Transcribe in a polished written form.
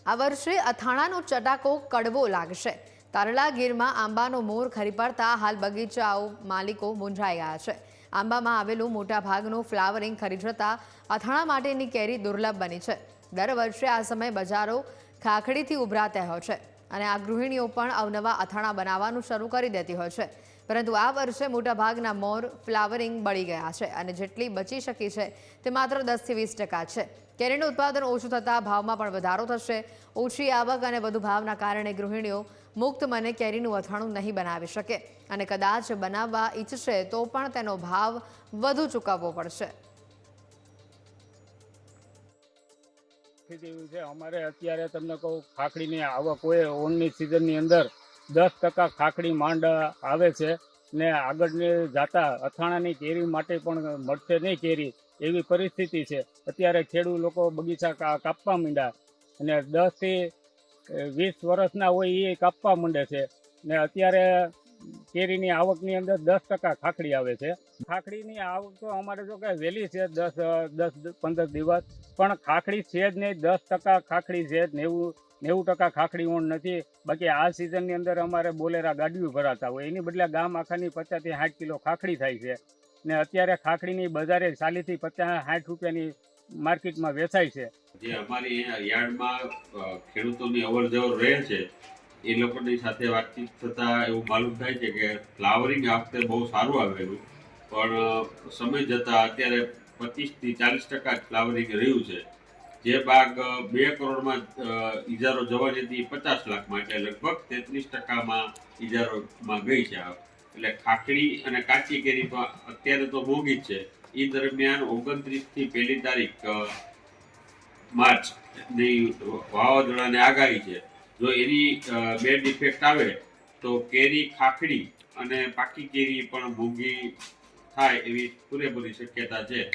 આ વર્ષે અથાણાનો ચટાકો કડવો લાગશે। તારલા ગીરમાં આંબાનો મોર ખરી પડતા હાલ બગીચાઓ માલિકો મૂંઝાઈ ગયા છે। આંબામાં આવેલું મોટા ભાગનું ફ્લાવરિંગ ખરી જતા અથાણા માટેની કેરી દુર્લભ બની છે। દર વર્ષે આ સમયે બજારો ખાખડીથી ઉભરાતા હોય છે અને આ ગૃહિણીઓ પણ અવનવા અથાણા બનાવવાનું શરૂ કરી દેતી હોય છે। પરંતુ આ વર્ષે મોટાભાગના મોર ફ્લાવરિંગ બળી ગયા છે અને જેટલી બચી શકી છે તે માત્ર 10 થી 20% છે। કેરીનું ઉત્પાદન ઓછું થતાં ભાવમાં પણ વધારો થશે। ઓછી આવક અને વધુ ભાવના કારણે ગૃહિણીઓ મુક્ત મને કેરીનું અથાણું નહીં બનાવી શકે અને કદાચ બનાવવા ઈચ્છશે તો પણ તેનો ભાવ વધુ ચૂકવવો પડશે। અમારે અત્યારે તમને કહું, ખાખડીની આવક હોય ઓનની સિઝનની અંદર 10% ખાખડી માંડ આવે છે ને આગળની જાતા અથાણાની કેરી માટે પણ મળશે નહીં કેરી, એવી પરિસ્થિતિ છે। અત્યારે ખેડૂત લોકો બગીચા કાપવા માંડ્યા અને 10 થી 20 વર્ષના હોય એ કાપવા માંડે છે ને અત્યારે કેરીની આવકની અંદર 10% ખાખડી આવે છે। ખાખડીની આવક તો અમારે જો કે વહેલી છે 10-15 દિવસ, પણ ખાખડી છે જ નહીં। 10% ખાખડી છે, 90% ખાખડી ઓણ નથી। બાકી આ સિઝનની અંદર અમારે બોલેરા ગાડીઓ ભરાતા હોય, એની બદલે ગામ આખાની 50 થી 60 કિલો ખાખડી થાય છે ને અત્યારે ખાખડીની બજારે 40 થી 50-60 રૂપિયાની માર્કેટમાં વેચાય છે। જે અમારી યાર્ડમાં ખેડૂતોની અવર જવર રહે છે એ લોકોની સાથે વાતચીત થતાં એવું માલુમ થાય છે કે ફ્લાવરિંગ આ વખતે બહુ સારું આવેલું, પણ સમય જતાં અત્યારે 25 થી 40% જ ફ્લાવરિંગ રહ્યું છે। જે બાગ 2 કરોડમાં ઇજારો જવાની હતી 50 લાખમાં, એટલે લગભગ 33%માં ઇજારોમાં ગઈ છે। એટલે ખાખડી અને કાચી કેરી તો અત્યારે તો મોંઘી જ છે। એ દરમિયાન 29 થી 1 તારીખ માર્ચની વાવાઝોડાની આગાહી છે। જો એની બેડ ઇફેક્ટ આવે તો કેરી, ખાખડી અને પાકી કેરી પણ મોંઘી થાય એવી પૂરેપૂરી શક્યતા છે।